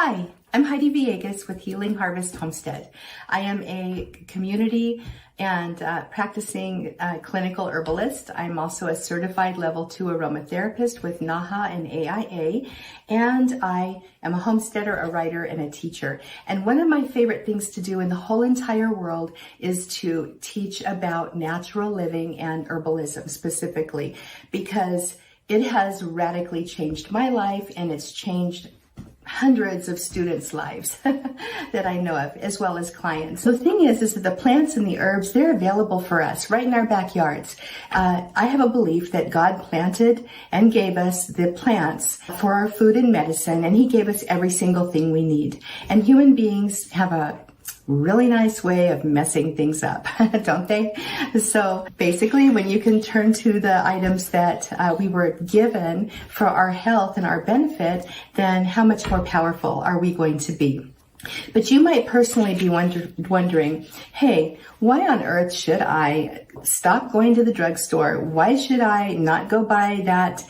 Hi, I'm Heidi Villegas with Healing Harvest Homestead. I am a community and practicing clinical herbalist. I'm also a certified level 2 aromatherapist with NAHA and AIA, and I am a homesteader, a writer, and a teacher. And one of my favorite things to do in the whole entire world is to teach about natural living and herbalism specifically, because it has radically changed my life and it's changed hundreds of students' lives that I know of, as well as clients. So the thing is that the plants and the herbs, they're available for us right in our backyards. I have a belief that God planted and gave us the plants for our food and medicine, and He gave us every single thing we need. And human beings have a really nice way of messing things up, don't they? So basically, when you can turn to the items that we were given for our health and our benefit, then how much more powerful are we going to be? But you might personally be wondering, hey, why on earth should I stop going to the drugstore? Why should I not go buy that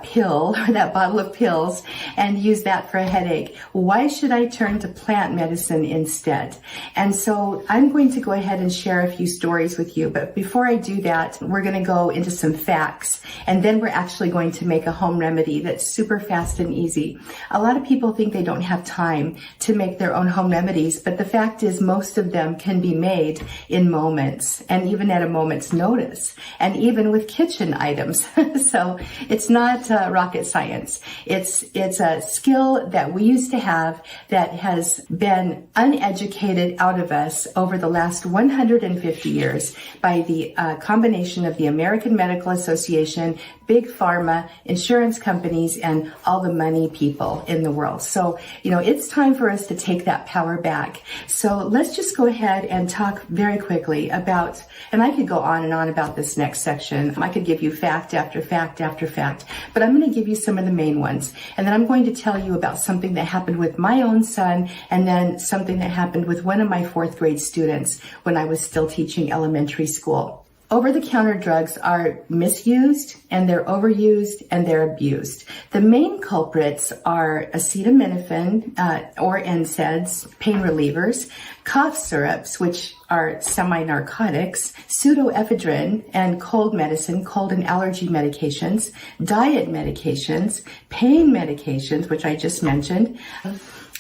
pill or that bottle of pills and use that for a headache? Why should I turn to plant medicine instead? And so I'm going to go ahead and share a few stories with you. But before I do that, we're going to go into some facts. And then we're actually going to make a home remedy that's super fast and easy. A lot of people think they don't have time to make their own home remedies, but the fact is most of them can be made in moments and even at a moment's notice, and even with kitchen items. So it's not rocket science. It's a skill that we used to have that has been uneducated out of us over the last 150 years by the combination of the American Medical Association, big pharma, insurance companies, and all the money people in the world. So, it's time for us to take that power back. So let's just go ahead and talk very quickly about, and I could go on and on about this next section. I could give you fact after fact after fact, but I'm going to give you some of the main ones. And then I'm going to tell you about something that happened with my own son, and then something that happened with one of my 4th grade students when I was still teaching elementary school. Over-the-counter drugs are misused, and they're overused, and they're abused. The main culprits are acetaminophen or NSAIDs, pain relievers, cough syrups, which are semi-narcotics, pseudoephedrine and cold medicine, cold and allergy medications, diet medications, pain medications, which I just mentioned,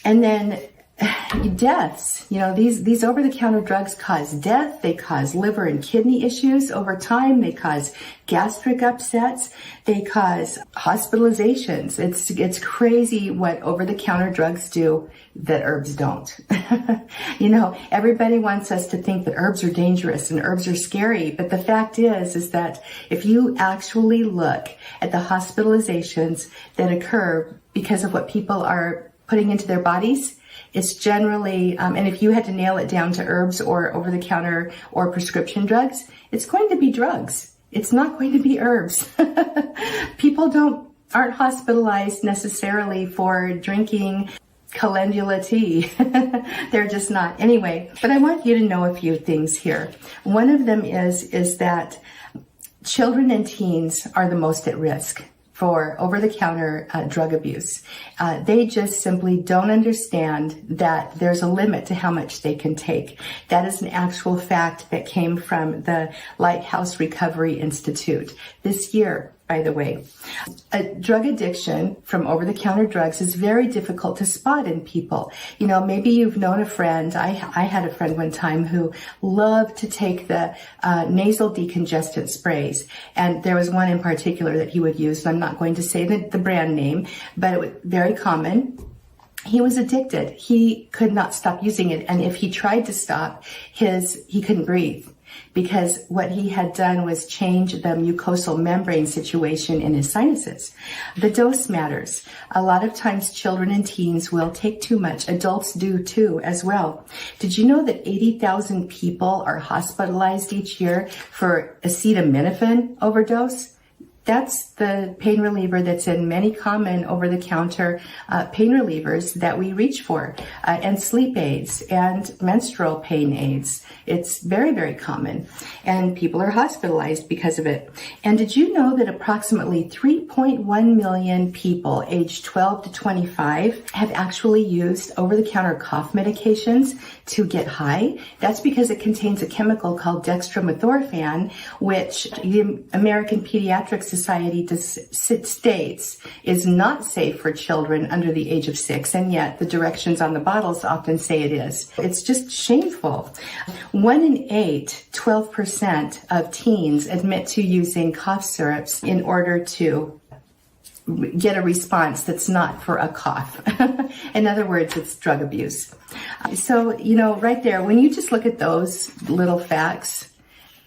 and then deaths. These over-the-counter drugs cause death. They cause liver and kidney issues over time. They cause gastric upsets. They cause hospitalizations. It's crazy what over-the-counter drugs do that herbs don't. Everybody wants us to think that herbs are dangerous and herbs are scary. But the fact is that if you actually look at the hospitalizations that occur because of what people are putting into their bodies, it's generally, and if you had to nail it down to herbs or over-the-counter or prescription drugs, it's going to be drugs. It's not going to be herbs. People aren't hospitalized necessarily for drinking calendula tea. They're just not. Anyway, but I want you to know a few things here. One of them is that children and teens are the most at risk for over-the-counter drug abuse. They just simply don't understand that there's a limit to how much they can take. That is an actual fact that came from the Lighthouse Recovery Institute this year, by the way. A drug addiction from over-the-counter drugs is very difficult to spot in people. Maybe you've known a friend. I had a friend one time who loved to take the nasal decongestant sprays. And there was one in particular that he would use. And I'm not going to say the brand name, but it was very common. He was addicted. He could not stop using it. And if he tried to stop, he couldn't breathe, because what he had done was change the mucosal membrane situation in his sinuses. The dose matters. A lot of times children and teens will take too much. Adults do too as well. Did you know that 80,000 people are hospitalized each year for acetaminophen overdose? That's the pain reliever that's in many common over-the-counter pain relievers that we reach for, and sleep aids and menstrual pain aids. It's very, very common, and people are hospitalized because of it. And did you know that approximately 3.1 million people aged 12 to 25 have actually used over-the-counter cough medications to get high? That's because it contains a chemical called dextromethorphan, which the American Pediatric Society states is not safe for children under the age of 6, and yet the directions on the bottles often say it is. It's just shameful. 1 in 8, 12% of teens admit to using cough syrups in order to get a response that's not for a cough. In other words, it's drug abuse. So, right there, when you just look at those little facts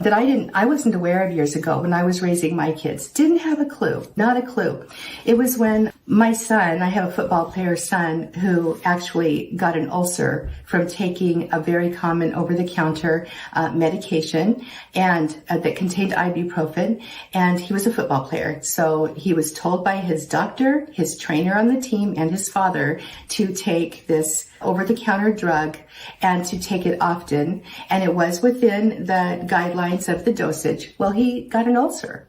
that I wasn't aware of years ago when I was raising my kids, didn't have a clue, not a clue. It was when my son, I have a football player son who actually got an ulcer from taking a very common over-the-counter medication and that contained ibuprofen, and he was a football player. So he was told by his doctor, his trainer on the team, and his father to take this over-the-counter drug and to take it often, and it was within the guidelines of the dosage. Well, he got an ulcer.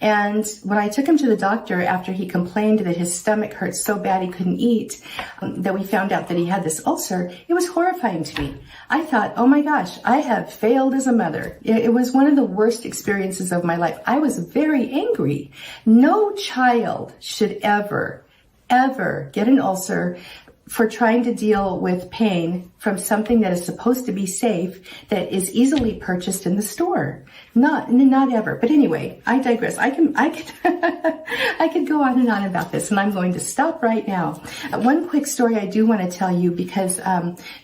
And when I took him to the doctor after he complained that his stomach hurt so bad he couldn't eat, that we found out that he had this ulcer, it was horrifying to me. I thought, oh my gosh, I have failed as a mother. It was one of the worst experiences of my life. I was very angry. No child should ever get an ulcer for trying to deal with pain from something that is supposed to be safe, that is easily purchased in the store. Not ever. But anyway, I digress. I could go on and on about this, and I'm going to stop right now. One quick story I do want to tell you, because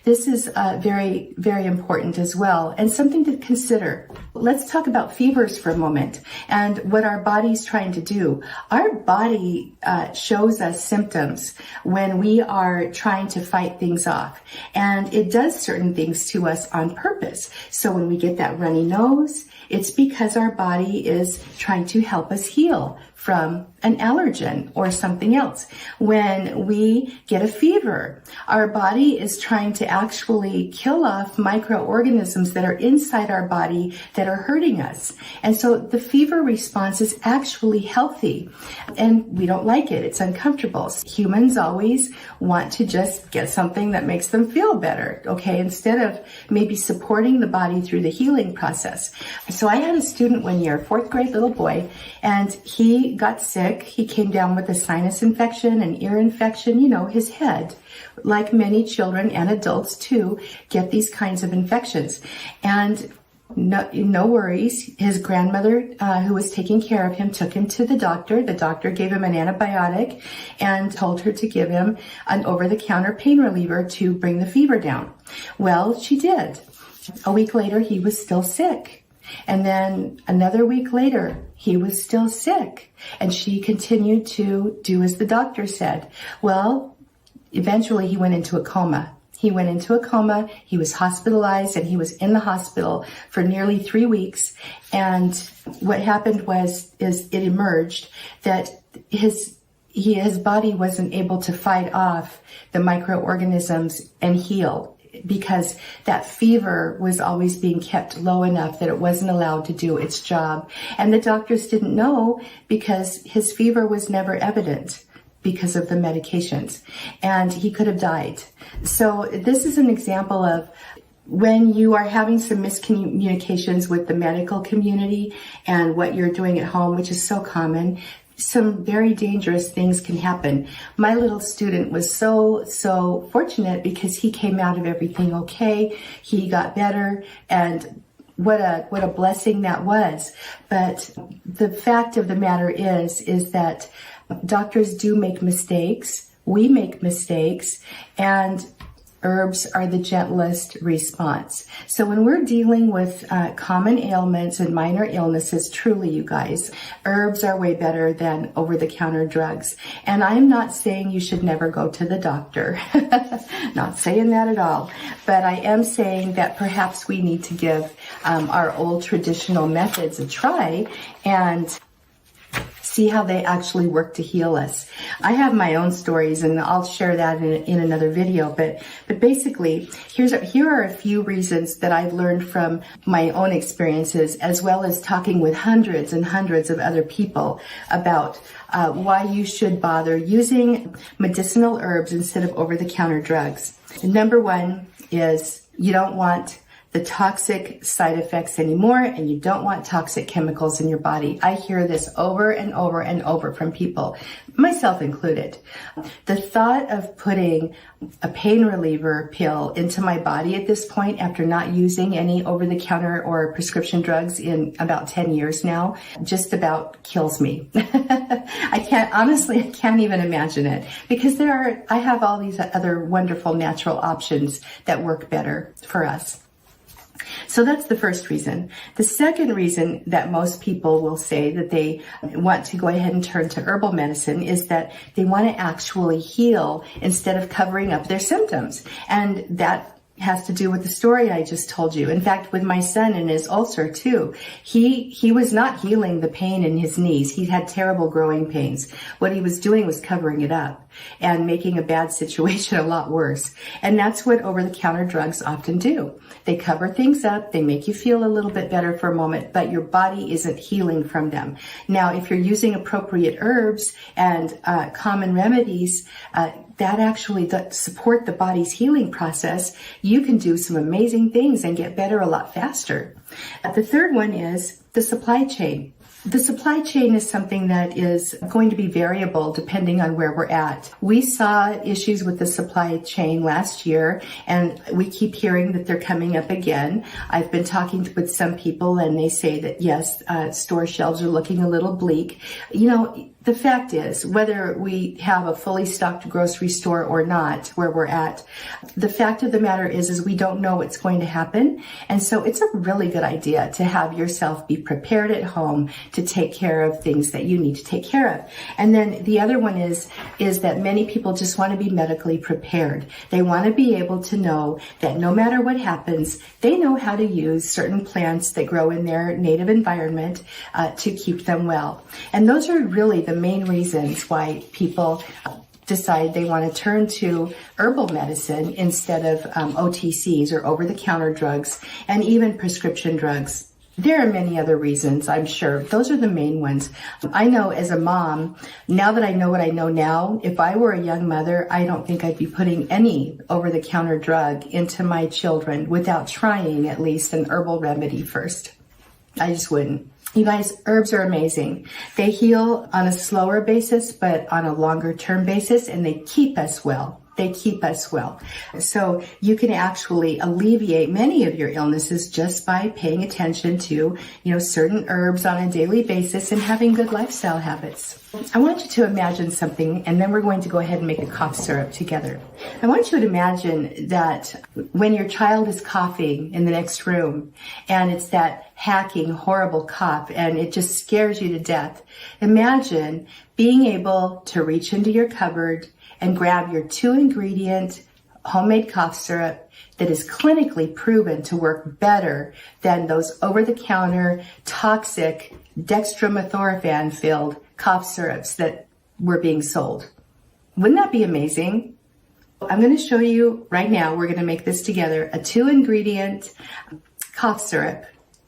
this is very, very important as well, and something to consider. Let's talk about fevers for a moment and what our body's trying to do. Our body shows us symptoms when we are trying to fight things off, and it does certain things to us on purpose. So when we get that runny nose, it's because our body is trying to help us heal from an allergen or something else. When we get a fever, our body is trying to actually kill off microorganisms that are inside our body that are hurting us. And so the fever response is actually healthy, and we don't like it. It's uncomfortable. Humans always want to just get something that makes them feel better, okay, instead of maybe supporting the body through the healing process. So I had a student one year, 4th grade little boy, and he got sick. He came down with a sinus infection, an ear infection, his head. Like many children and adults too, get these kinds of infections. And no worries. His grandmother, who was taking care of him, took him to the doctor. The doctor gave him an antibiotic and told her to give him an over-the-counter pain reliever to bring the fever down. Well, she did. A week later, he was still sick. And then another week later, he was still sick. And she continued to do as the doctor said. Well, eventually he went into a coma. He was hospitalized, and he was in the hospital for nearly 3 weeks. And what happened is it emerged that his body wasn't able to fight off the microorganisms and heal, because that fever was always being kept low enough that it wasn't allowed to do its job. And the doctors didn't know, because his fever was never evident because of the medications, and he could have died. So this is an example of when you are having some miscommunications with the medical community and what you're doing at home, which is so common, some very dangerous things can happen. My little student was so fortunate, because he came out of everything okay. He got better, and what a blessing that was. But the fact of the matter is that doctors do make mistakes. We make mistakes, and herbs are the gentlest response. So when we're dealing with common ailments and minor illnesses, truly, you guys, herbs are way better than over-the-counter drugs. And I'm not saying you should never go to the doctor. Not saying that at all. But I am saying that perhaps we need to give our old traditional methods a try and see how they actually work to heal us. I have my own stories, and I'll share that in another video, but basically, here are a few reasons that I've learned from my own experiences, as well as talking with hundreds and hundreds of other people about why you should bother using medicinal herbs instead of over-the-counter drugs. Number one is you don't want the toxic side effects anymore, and you don't want toxic chemicals in your body. I hear this over and over and over from people, myself included. The thought of putting a pain reliever pill into my body at this point, after not using any over-the-counter or prescription drugs in about 10 years now, just about kills me. I can't even imagine it, because I have all these other wonderful natural options that work better for us. So that's the first reason. The second reason that most people will say that they want to go ahead and turn to herbal medicine is that they want to actually heal instead of covering up their symptoms. And that has to do with the story I just told you. In fact, with my son and his ulcer too, he was not healing the pain in his knees. He had terrible growing pains. What he was doing was covering it up and making a bad situation a lot worse. And that's what over-the-counter drugs often do. They cover things up, they make you feel a little bit better for a moment, but your body isn't healing from them. Now, if you're using appropriate herbs and common remedies, that actually support the body's healing process, you can do some amazing things and get better a lot faster. The third one is the supply chain. The supply chain is something that is going to be variable depending on where we're at. We saw issues with the supply chain last year, and we keep hearing that they're coming up again. I've been talking with some people, and they say that yes, store shelves are looking a little bleak. You know, the fact is, whether we have a fully stocked grocery store or not, where we're at, the fact of the matter is we don't know what's going to happen. And so it's a really good idea to have yourself be prepared at home to take care of things that you need to take care of. And then the other one is that many people just want to be medically prepared. They want to be able to know that no matter what happens, they know how to use certain plants that grow in their native environment to keep them well. And those are really the main reasons why people decide they want to turn to herbal medicine instead of OTCs or over-the-counter drugs and even prescription drugs. There are many other reasons, I'm sure. Those are the main ones. I know as a mom, now that I know what I know now, if I were a young mother, I don't think I'd be putting any over-the-counter drug into my children without trying at least an herbal remedy first. I just wouldn't. You guys, herbs are amazing. They heal on a slower basis, but on a longer term basis, and they keep us well. They keep us well. So you can actually alleviate many of your illnesses just by paying attention to, certain herbs on a daily basis and having good lifestyle habits. I want you to imagine something, and then we're going to go ahead and make a cough syrup together. I want you to imagine that when your child is coughing in the next room, and it's that hacking, horrible cough, and it just scares you to death. Imagine being able to reach into your cupboard and grab your 2-ingredient homemade cough syrup that is clinically proven to work better than those over-the-counter toxic dextromethorphan-filled cough syrups that were being sold. Wouldn't that be amazing? I'm going to show you right now, we're going to make this together, a 2-ingredient cough syrup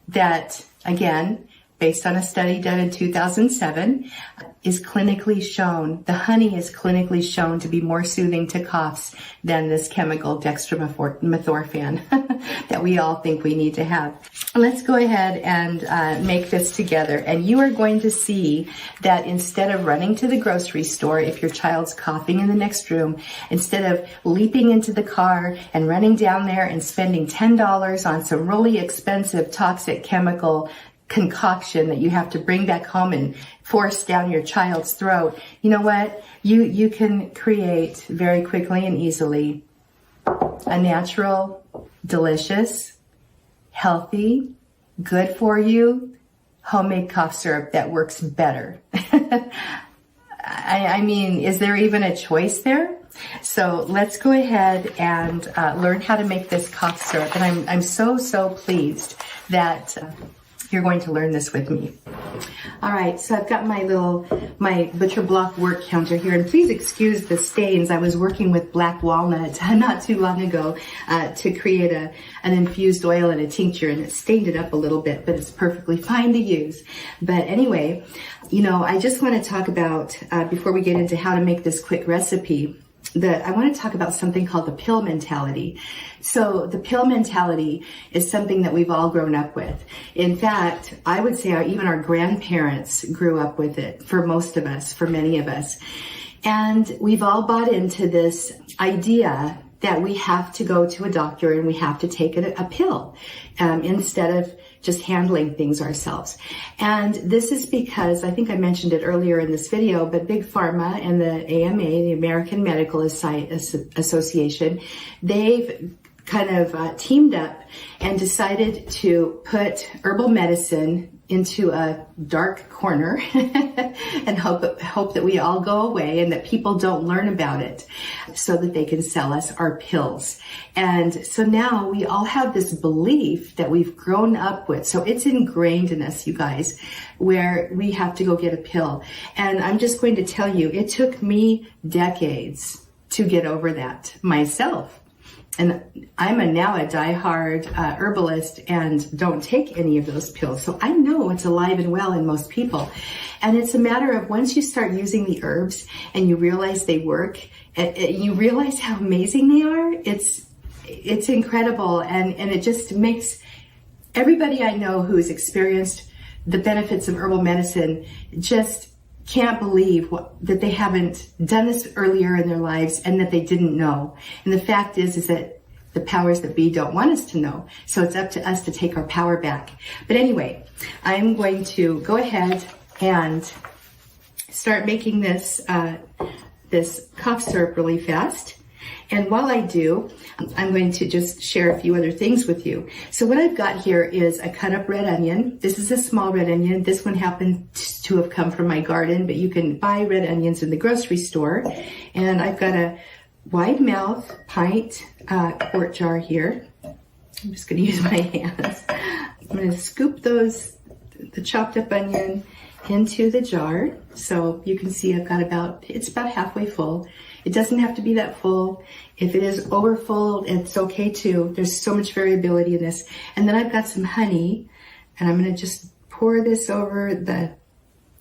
that, again, based on a study done in 2007, is clinically shown, the honey is clinically shown to be more soothing to coughs than this chemical dextromethorphan that we all think we need to have. Let's go ahead and make this together, and you are going to see that instead of running to the grocery store if your child's coughing in the next room, instead of leaping into the car and running down there and spending $10 on some really expensive toxic chemical concoction that you have to bring back home and force down your child's throat, you know what? You can create very quickly and easily a natural, delicious, healthy, good for you homemade cough syrup that works better. I mean, is there even a choice there? So let's go ahead and learn how to make this cough syrup. And I'm so pleased that You're going to learn this with me. All right, so I've got my butcher block work counter here, and please excuse the stains. I was working with black walnut not too long ago to create an infused oil and a tincture, and it stained it up a little bit, but it's perfectly fine to use. But anyway, I just want to talk about, before we get into how to make this quick recipe, I want to talk about something called the pill mentality. So the pill mentality is something that we've all grown up with. In fact, I would say even our grandparents grew up with it, for most of us, for many of us. And we've all bought into this idea that we have to go to a doctor and we have to take a pill instead of just handling things ourselves. And this is because, I think I mentioned it earlier in this video, but Big Pharma and the AMA, the American Medical Association, they've kind of teamed up and decided to put herbal medicine into a dark corner and hope that we all go away and that people don't learn about it so that they can sell us our pills. And so now we all have this belief that we've grown up with. So it's ingrained in us, you guys, where we have to go get a pill. And I'm just going to tell you, it took me decades to get over that myself. And I'm now a diehard herbalist and don't take any of those pills. So I know it's alive and well in most people. And it's a matter of once you start using the herbs and you realize they work, you realize how amazing they are. It's incredible. And it just makes everybody I know who's experienced the benefits of herbal medicine just can't believe that they haven't done this earlier in their lives and that they didn't know. And the fact is that the powers that be don't want us to know. So it's up to us to take our power back. But anyway, I'm going to go ahead and start making this cough syrup really fast. And while I do, I'm going to just share a few other things with you. So what I've got here is a cut up red onion. This is a small red onion. This one happens to have come from my garden, but you can buy red onions in the grocery store. And I've got a wide mouth pint quart jar here. I'm just going to use my hands. I'm going to scoop the chopped up onion into the jar. So you can see I've got it's about halfway full. It doesn't have to be that full. If it is over full, it's okay too. There's so much variability in this. And then I've got some honey, and I'm going to just pour this over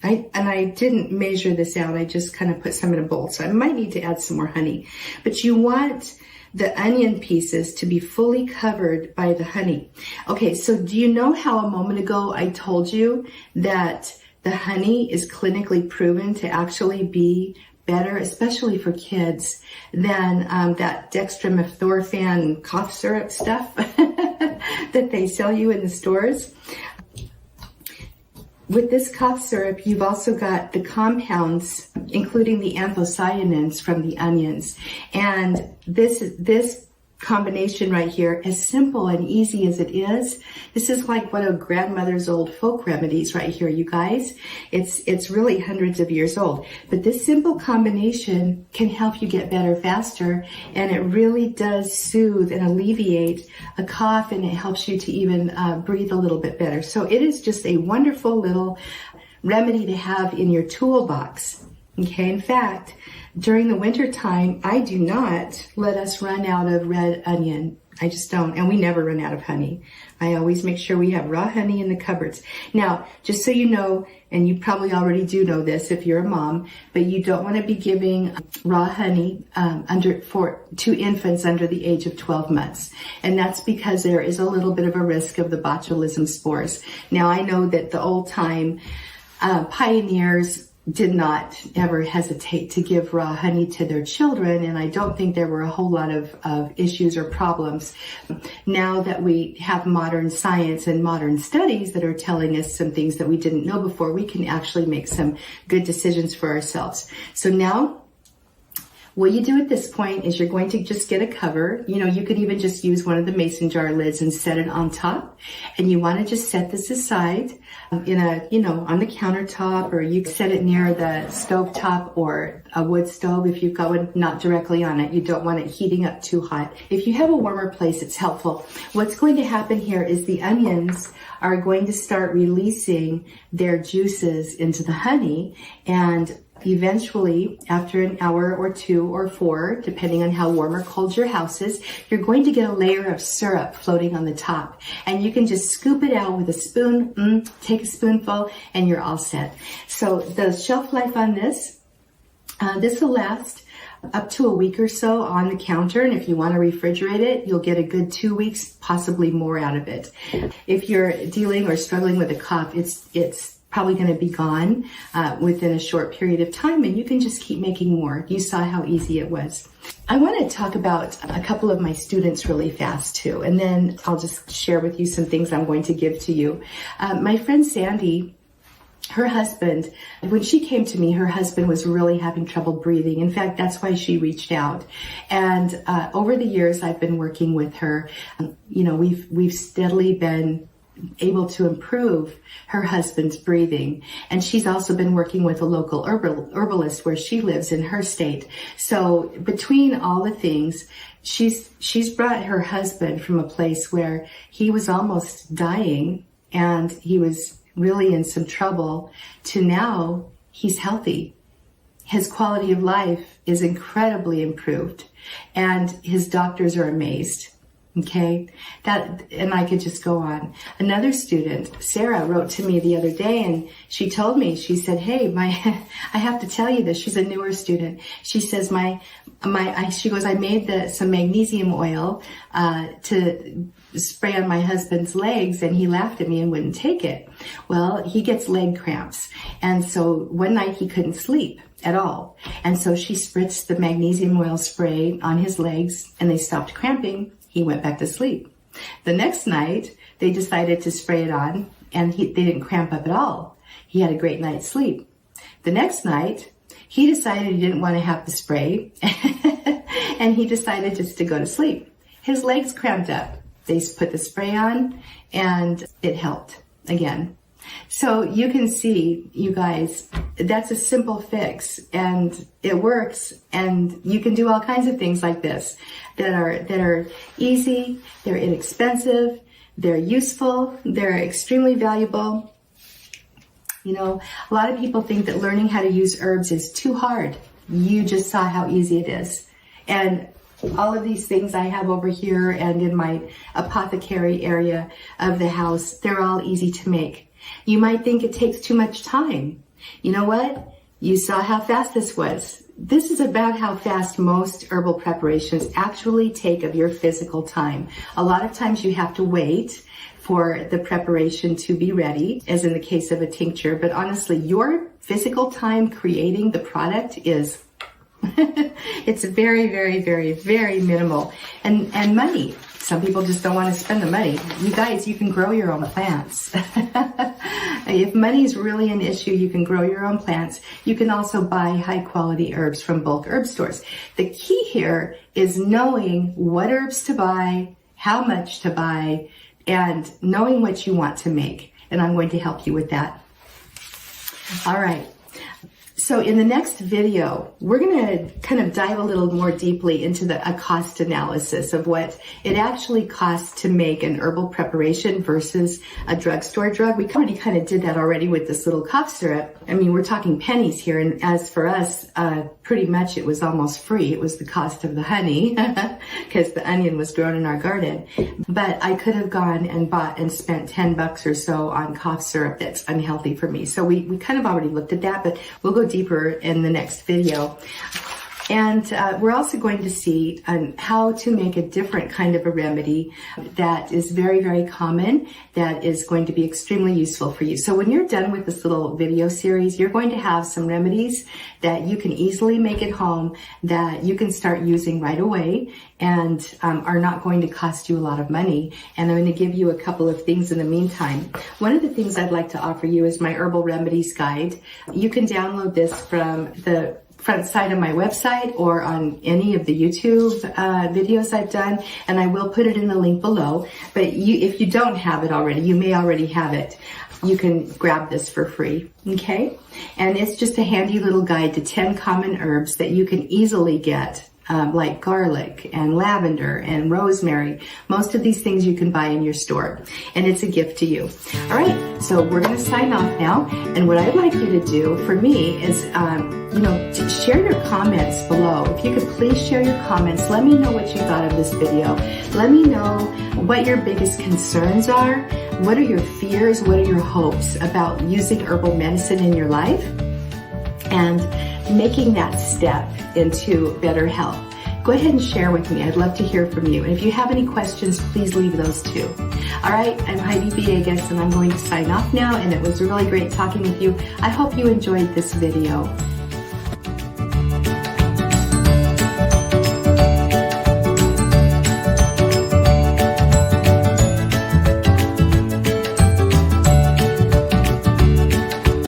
I didn't measure this out. I just kind of put some in a bowl. So I might need to add some more honey. But you want the onion pieces to be fully covered by the honey. Okay, so do you know how a moment ago I told you that the honey is clinically proven to actually be better, especially for kids, than that dextromethorphan cough syrup stuff that they sell you in the stores? With this cough syrup, you've also got the compounds, including the anthocyanins from the onions. And this combination right here, as simple and easy as it is, this is like one of grandmother's old folk remedies right here, you guys. It's really hundreds of years old. But this simple combination can help you get better faster, and it really does soothe and alleviate a cough, and it helps you to even breathe a little bit better. So it is just a wonderful little remedy to have in your toolbox. Okay, in fact, during the winter time, I do not let us run out of red onion. I just don't. And we never run out of honey. I always make sure we have raw honey in the cupboards. Now, just so you know, and you probably already do know this if you're a mom, but you don't want to be giving raw honey to infants under the age of 12 months. And that's because there is a little bit of a risk of the botulism spores. Now, I know that the old time pioneers did not ever hesitate to give raw honey to their children, and I don't think there were a whole lot of issues or problems. Now that we have modern science and modern studies that are telling us some things that we didn't know before, we can actually make some good decisions for ourselves. So now What you do at this point is you're going to just get a cover. You know, you could even just use one of the mason jar lids and set it on top. And you want to just set this aside in a, you know, on the countertop, or you can set it near the stove top or a wood stove if you've got one not directly on it. You don't want it heating up too hot. If you have a warmer place, it's helpful. What's going to happen here is the onions are going to start releasing their juices into the honey, and eventually, after an hour or 2 or 4, depending on how warm or cold your house is, you're going to get a layer of syrup floating on the top. And you can just scoop it out with a spoon, take a spoonful, and you're all set. So the shelf life on this, this will last up to a week or so on the counter. And if you want to refrigerate it, you'll get a good 2 weeks, possibly more out of it. If you're dealing or struggling with a cough, it's probably going to be gone within a short period of time, and you can just keep making more. You saw how easy it was. I want to talk about a couple of my students really fast too, and then I'll just share with you some things I'm going to give to you. My friend Sandy, her husband, when she came to me, her husband was really having trouble breathing. In fact, that's why she reached out. And over the years, I've been working with her. You know, we've steadily been able to improve her husband's breathing. And she's also been working with a local herbalist where she lives in her state. So between all the things, she's brought her husband from a place where he was almost dying and he was really in some trouble to now he's healthy. His quality of life is incredibly improved, and his doctors are amazed. Okay, and I could just go on. Another student, Sarah, wrote to me the other day, and she told me, she said, hey, I have to tell you this. She's a newer student. She says, she goes, I made some magnesium oil, to spray on my husband's legs, and he laughed at me and wouldn't take it. Well, he gets leg cramps. And so one night he couldn't sleep at all. And so she spritzed the magnesium oil spray on his legs, and they stopped cramping. He went back to sleep. The next night, they decided to spray it on, and they didn't cramp up at all. He had a great night's sleep. The next night, he decided he didn't want to have the spray, and he decided just to go to sleep. His legs cramped up. They put the spray on, and it helped again. So you can see, you guys, that's a simple fix, and it works, and you can do all kinds of things like this that are easy, they're inexpensive, they're useful, they're extremely valuable. You know, a lot of people think that learning how to use herbs is too hard. You just saw how easy it is. And all of these things I have over here and in my apothecary area of the house, they're all easy to make. You might think it takes too much time. You know what? You saw how fast this was. This is about how fast most herbal preparations actually take of your physical time. A lot of times you have to wait for the preparation to be ready, as in the case of a tincture. But honestly, your physical time creating the product is it's very, very, very, very minimal. And money. Some people just don't want to spend the money. You guys, you can grow your own plants. If money is really an issue, you can grow your own plants. You can also buy high quality herbs from bulk herb stores. The key here is knowing what herbs to buy, how much to buy, and knowing what you want to make. And I'm going to help you with that. All right. So in the next video, we're going to kind of dive a little more deeply into a cost analysis of what it actually costs to make an herbal preparation versus a drugstore drug. We already kind of did that already with this little cough syrup. I mean, we're talking pennies here. And as for us, pretty much it was almost free. It was the cost of the honey because the onion was grown in our garden. But I could have gone and bought and spent $10 or so on cough syrup that's unhealthy for me. So we kind of already looked at that, but we'll go deeper in the next video. And we're also going to see how to make a different kind of a remedy that is very, very common, that is going to be extremely useful for you. So when you're done with this little video series, you're going to have some remedies that you can easily make at home, that you can start using right away, and are not going to cost you a lot of money. And I'm going to give you a couple of things in the meantime. One of the things I'd like to offer you is my Herbal Remedies Guide. You can download this from the front side of my website or on any of the YouTube videos I've done, and I will put it in the link below. But if you don't have it already, you may already have it. You can grab this for free, okay? And it's just a handy little guide to 10 common herbs that you can easily get, like garlic and lavender and rosemary. Most of these things you can buy in your store, and it's a gift to you. All right, so we're going to sign off now, and what I'd like you to do for me is, to share your comments below. If you could please share your comments, let me know what you thought of this video. Let me know what your biggest concerns are. What are your fears? What are your hopes about using herbal medicine in your life and making that step into better health? Go ahead and share with me. I'd love to hear from you. And if you have any questions, please leave those too. All right, I'm Heidi Villegas, and I'm going to sign off now, and it was really great talking with you. I hope you enjoyed this video.